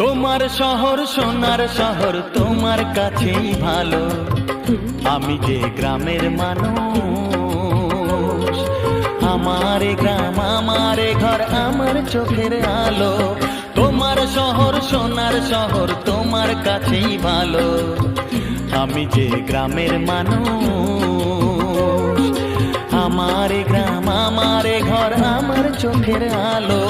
তোমার শহর সোনার শহর তোমার কাছেই ভালো, আমি যে গ্রামের মানুষ। আমার গ্রাম আমার ঘর আমার চোখের আলো, তোমার শহর সোনার শহর তোমার কাছেই ভালো, আমি যে গ্রামের মানুষ। আমার গ্রাম আমার ঘর আমার চোখের আলো।